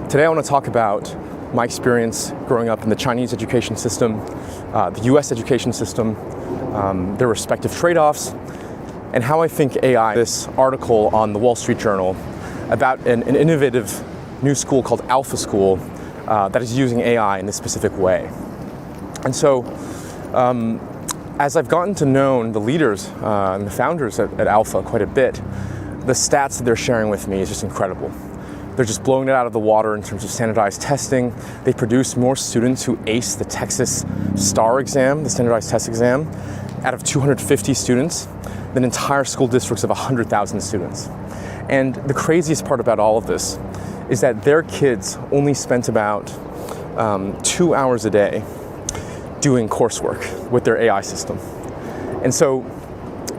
Today I want to talk about my experience growing up in the Chinese education system, the US education system, their respective trade-offs, and how I think AI, this article on the Wall Street Journal about an innovative new school called Alpha School that is using AI in this specific way. And so, as I've gotten to know the leaders and the founders at Alpha quite a bit, the stats that they're sharing with me is just incredible. They're just blowing it out of the water in terms of standardized testing. They produce more students who ace the Texas STAR exam, the standardized test exam, out of 250 students than entire school districts of 100,000 students. And the craziest part about all of this is that their kids only spent about 2 hours a day doing coursework with their AI system. And so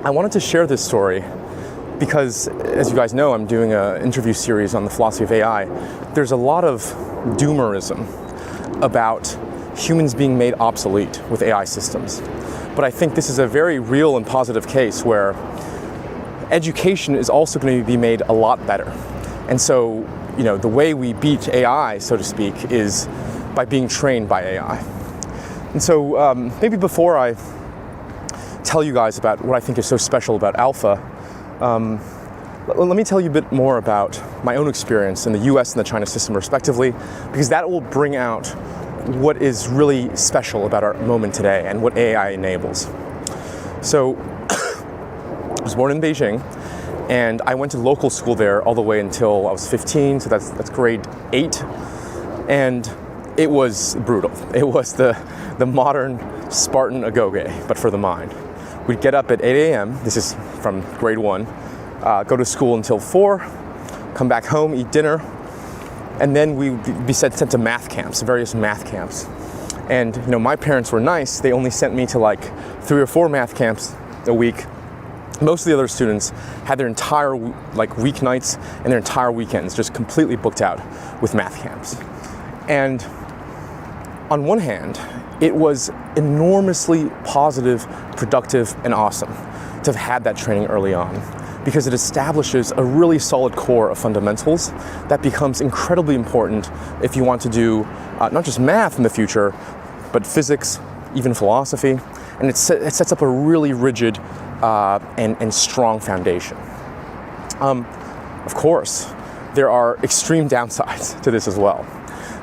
I wanted to share this story because, as you guys know, I'm doing an interview series on the philosophy of AI. There's a lot of doomerism about humans being made obsolete with AI systems. But I think this is a very real and positive case where education is also going to be made a lot better. And so, the way we beat AI, so to speak, is by being trained by AI. And so maybe before I tell you guys about what I think is so special about Alpha, let me tell you a bit more about my own experience in the US and the China system respectively, because that will bring out what is really special about our moment today and what AI enables. So I was born in Beijing, and I went to local school there all the way until I was 15, so that's grade 8, and it was brutal. It was the modern Spartan agoge, but for the mind. We'd get up at 8 a.m., this is from grade 1, go to school until 4, come back home, eat dinner, and then we'd be sent to math camps, various math camps. And my parents were nice, they only sent me to like 3 or 4 math camps a week. Most of the other students had their entire weeknights and their entire weekends just completely booked out with math camps. And on one hand, it was enormously positive, productive, and awesome to have had that training early on, because it establishes a really solid core of fundamentals that becomes incredibly important if you want to do not just math in the future, but physics, even philosophy, and it sets up a really rigid and strong foundation. Of course, there are extreme downsides to this as well,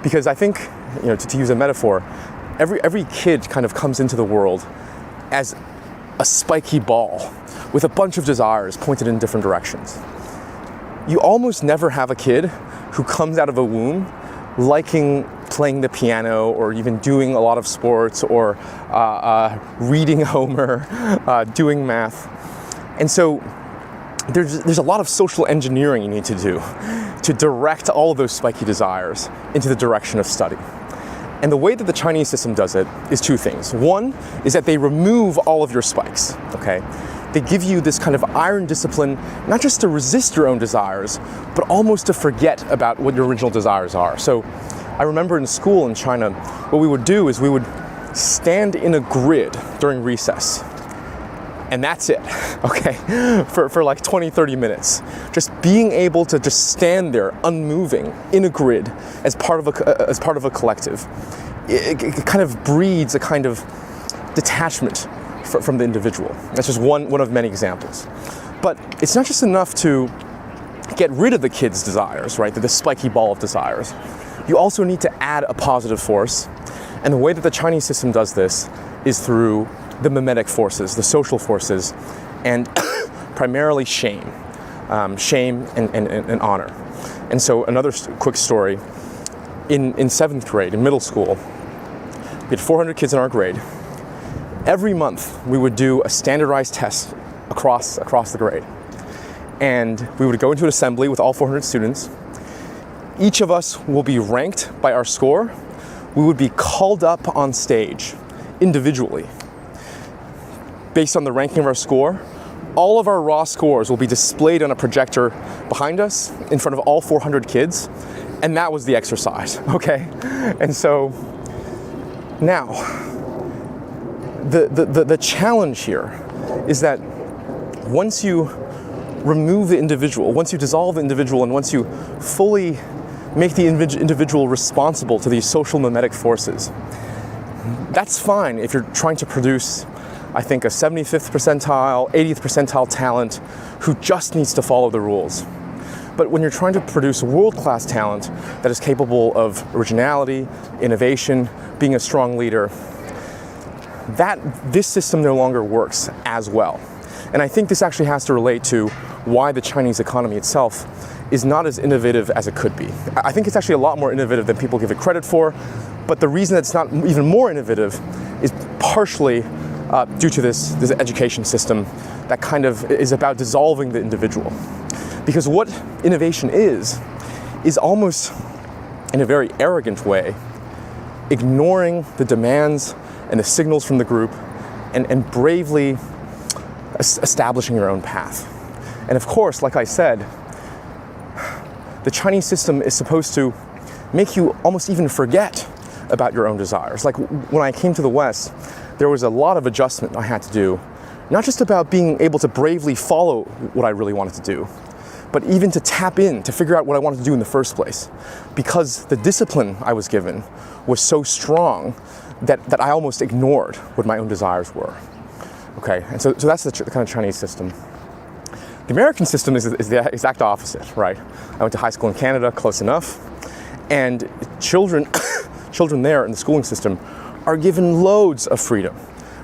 because I think, to use a metaphor, every kid kind of comes into the world as a spiky ball with a bunch of desires pointed in different directions. You almost never have a kid who comes out of a womb liking playing the piano or even doing a lot of sports or reading Homer, doing math. And so there's a lot of social engineering you need to do to direct all of those spiky desires into the direction of study. And the way that the Chinese system does it is 2 things. One is that they remove all of your spikes, okay? They give you this kind of iron discipline, not just to resist your own desires, but almost to forget about what your original desires are. So I remember in school in China, what we would do is we would stand in a grid during recess. And that's it, okay? For like 20, 30 minutes. Just being able to just stand there, unmoving, in a grid, as part of a collective. It kind of breeds a kind of detachment from the individual. That's just one of many examples. But it's not just enough to get rid of the kid's desires, right? The spiky ball of desires. You also need to add a positive force. And the way that the Chinese system does this is through the mimetic forces, the social forces, and primarily shame. Shame and honor. And so another quick story, in 7th grade, in middle school, we had 400 kids in our grade. Every month we would do a standardized test across the grade. And we would go into an assembly with all 400 students. Each of us will be ranked by our score. We would be called up on stage individually based on the ranking of our score. All of our raw scores will be displayed on a projector behind us in front of all 400 kids, and that was the exercise, okay? And so now, the challenge here is that once you remove the individual, once you dissolve the individual, and once you fully make the individual responsible to these social mimetic forces. That's fine if you're trying to produce, I think, a 75th percentile, 80th percentile talent who just needs to follow the rules. But when you're trying to produce world-class talent that is capable of originality, innovation, being a strong leader, this system no longer works as well. And I think this actually has to relate to why the Chinese economy itself is not as innovative as it could be. I think it's actually a lot more innovative than people give it credit for, but the reason it's not even more innovative is partially due to this education system that kind of is about dissolving the individual. Because what innovation is almost, in a very arrogant way, ignoring the demands and the signals from the group and bravely establishing your own path. And of course, like I said, the Chinese system is supposed to make you almost even forget about your own desires. Like when I came to the West, there was a lot of adjustment I had to do, not just about being able to bravely follow what I really wanted to do, but even to tap in, to figure out what I wanted to do in the first place. Because the discipline I was given was so strong that I almost ignored what my own desires were. Okay, and so that's the kind of Chinese system. The American system is the exact opposite, right? I went to high school in Canada, close enough, and children there in the schooling system are given loads of freedom,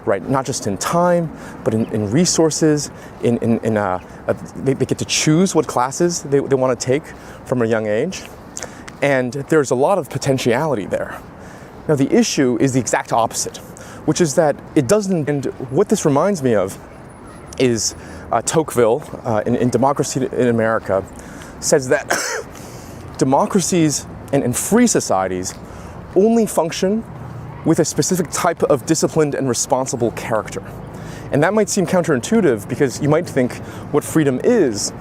right? Not just in time, but in resources, they get to choose what classes they want to take from a young age, and there's a lot of potentiality there. Now the issue is the exact opposite, which is that it doesn't, and what this reminds me of is Tocqueville in Democracy in America says that democracies and free societies only function with a specific type of disciplined and responsible character. And that might seem counterintuitive because you might think what freedom is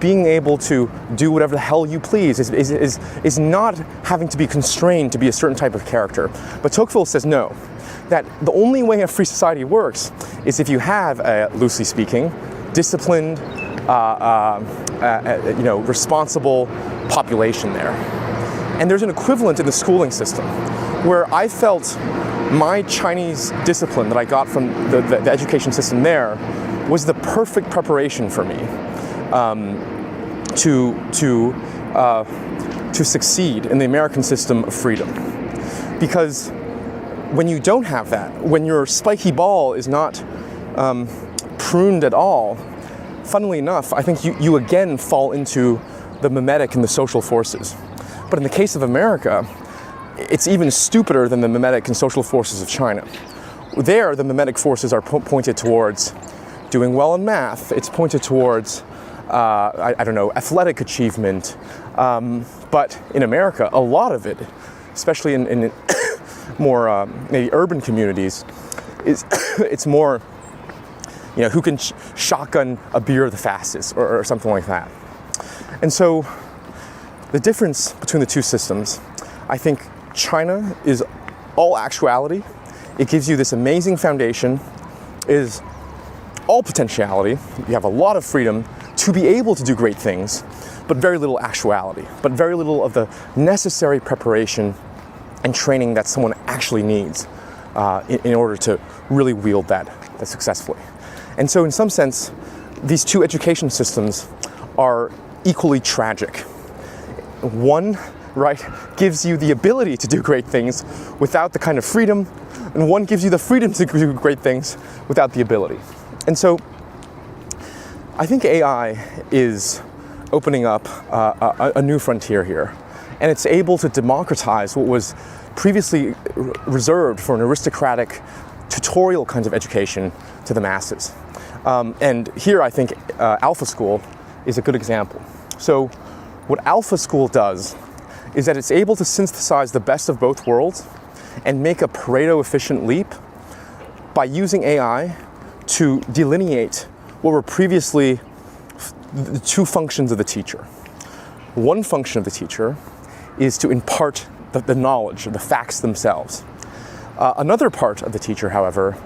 being able to do whatever the hell you please, is not having to be constrained to be a certain type of character. But Tocqueville says no, that the only way a free society works is if you have a, loosely speaking, disciplined, responsible population there. And there's an equivalent in the schooling system where I felt my Chinese discipline that I got from the education system there was the perfect preparation for me to succeed in the American system of freedom. Because when you don't have that, when your spiky ball is not pruned at all, funnily enough, I think you again fall into the mimetic and the social forces. But in the case of America, it's even stupider than the mimetic and social forces of China. There, the mimetic forces are pointed towards doing well in math. It's pointed towards, athletic achievement. But in America, a lot of it, especially in more maybe urban communities, it's more, who can shotgun a beer the fastest or something like that. And so the difference between the two systems, I think China is all actuality. It gives you this amazing foundation, is all potentiality. You have a lot of freedom to be able to do great things, but very little actuality, but very little of the necessary preparation and training that someone actually needs in order to really wield that successfully. And so in some sense, these two education systems are equally tragic. One, right, gives you the ability to do great things without the kind of freedom, and one gives you the freedom to do great things without the ability. And so I think AI is opening up a new frontier here, and it's able to democratize what was previously reserved for an aristocratic tutorial kinds of education to the masses. And here I think Alpha School is a good example. So what Alpha School does is that it's able to synthesize the best of both worlds and make a Pareto efficient leap by using AI to delineate what were previously the two functions of the teacher. One function of the teacher is to impart the knowledge, the facts themselves. Another part of the teacher, however,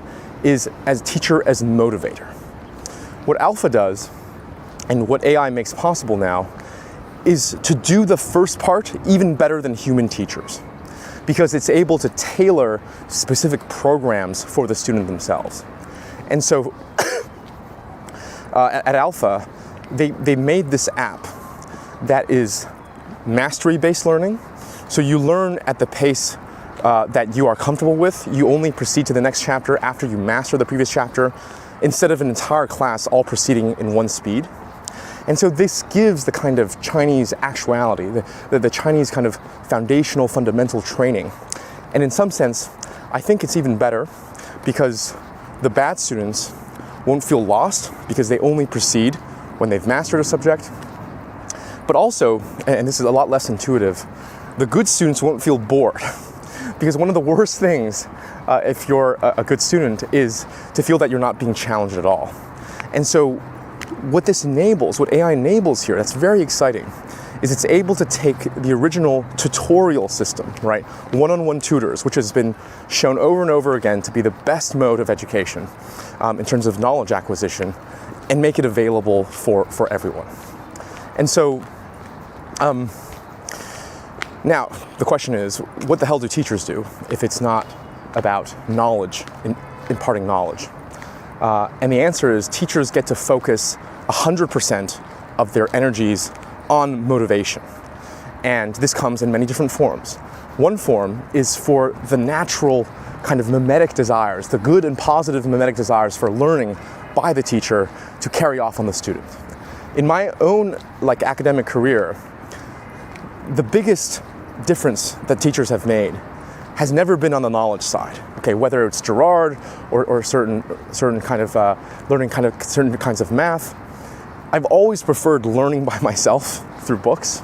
is as teacher as motivator. What Alpha does, and what AI makes possible now, is to do the first part even better than human teachers, because it's able to tailor specific programs for the student themselves. And so at Alpha, they made this app that is mastery-based learning. So you learn at the pace that you are comfortable with. You only proceed to the next chapter after you master the previous chapter, instead of an entire class all proceeding in one speed. And so this gives the kind of Chinese actuality, the Chinese kind of foundational, fundamental training. And in some sense, I think it's even better because the bad students won't feel lost because they only proceed when they've mastered a subject. But also, and this is a lot less intuitive, the good students won't feel bored. Because one of the worst things, if you're a good student, is to feel that you're not being challenged at all. And so what this enables, what AI enables here, that's very exciting, is it's able to take the original tutorial system, right? One-on-one tutors, which has been shown over and over again to be the best mode of education in terms of knowledge acquisition, and make it available for everyone. And so, now, the question is, what the hell do teachers do if it's not about knowledge, imparting knowledge? And the answer is teachers get to focus 100% of their energies on motivation. And this comes in many different forms. One form is for the natural kind of mimetic desires, the good and positive mimetic desires for learning by the teacher to carry off on the student. In my own academic career, the biggest difference that teachers have made has never been on the knowledge side. Okay, whether it's Gerard or certain kind of learning certain kinds of math, I've always preferred learning by myself through books.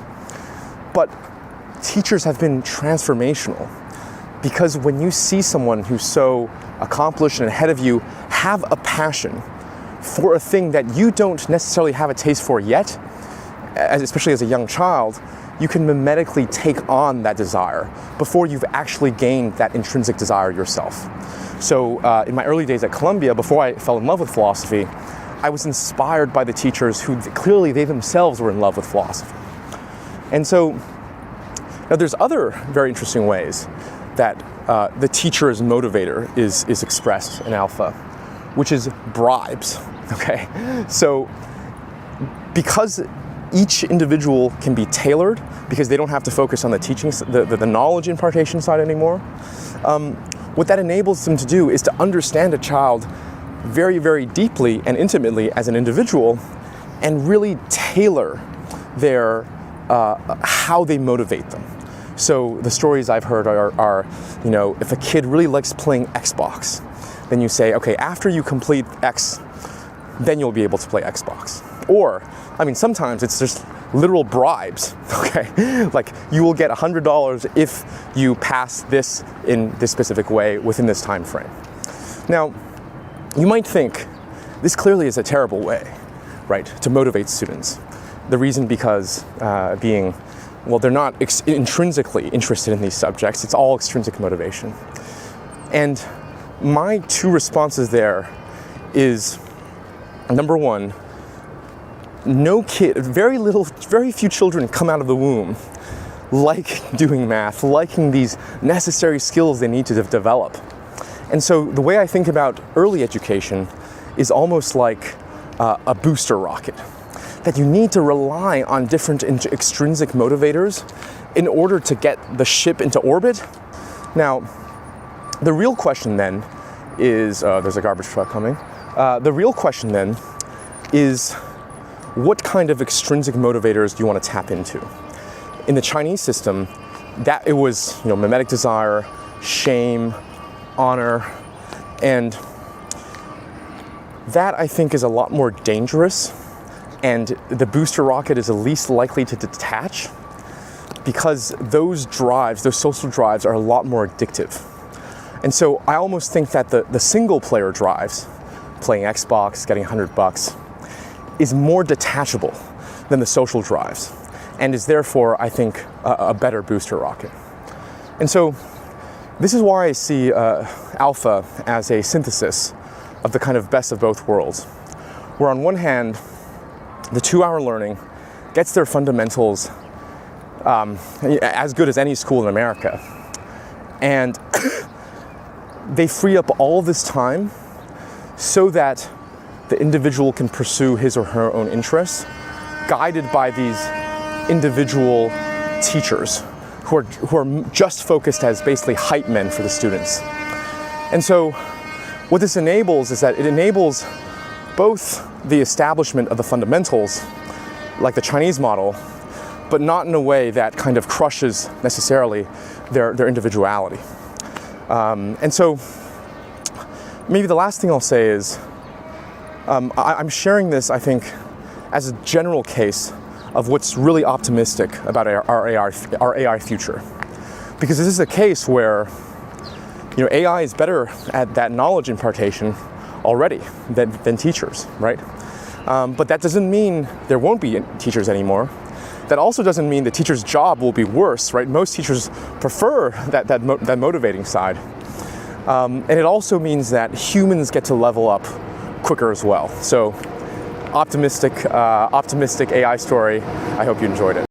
But teachers have been transformational because when you see someone who's so accomplished and ahead of you have a passion for a thing that you don't necessarily have a taste for yet, especially as a young child, you can mimetically take on that desire before you've actually gained that intrinsic desire yourself. So in my early days at Columbia, before I fell in love with philosophy, I was inspired by the teachers who clearly they themselves were in love with philosophy. And so now there's other very interesting ways that the teacher's motivator is expressed in Alpha, which is bribes, okay? So because each individual can be tailored because they don't have to focus on the teaching, the knowledge impartation side anymore. What that enables them to do is to understand a child very, very deeply and intimately as an individual and really tailor their, how they motivate them. So the stories I've heard are, you know, if a kid really likes playing Xbox, then you say, okay, after you complete X, then you'll be able to play Xbox. Or, I mean, sometimes it's just literal bribes, okay? Like, you will get $100 if you pass this in this specific way within this time frame. Now, you might think, this clearly is a terrible way, right, to motivate students. The reason because well, they're not intrinsically interested in these subjects, it's all extrinsic motivation. And my two responses there is, number one, no kid, very few children come out of the womb like doing math, liking these necessary skills they need to develop. And so the way I think about early education is almost like a booster rocket, that you need to rely on different extrinsic motivators in order to get the ship into orbit. Now, the real question then is, there's a garbage truck coming. The real question then is, what kind of extrinsic motivators do you want to tap into? In the Chinese system, that it was, you know, mimetic desire, shame, honor, and that I think is a lot more dangerous, and the booster rocket is the least likely to detach because those drives, those social drives, are a lot more addictive. And so I almost think that the single player drives, playing Xbox, getting $100, is more detachable than the social drives, and is therefore, I think, a better booster rocket. And so this is why I see Alpha as a synthesis of the kind of best of both worlds, where on one hand, the 2-hour learning gets their fundamentals as good as any school in America. And they free up all this time so that the individual can pursue his or her own interests, guided by these individual teachers who are just focused as basically hype men for the students. And so what this enables is that it enables both the establishment of the fundamentals, like the Chinese model, but not in a way that kind of crushes necessarily their individuality. And so maybe the last thing I'll say is I'm sharing this, I think, as a general case of what's really optimistic about our AI future. Because this is a case where AI is better at that knowledge impartation already than teachers, right? But that doesn't mean there won't be teachers anymore. That also doesn't mean the teacher's job will be worse, right? Most teachers prefer that motivating side. And it also means that humans get to level up quicker as well. So optimistic AI story. I hope you enjoyed it.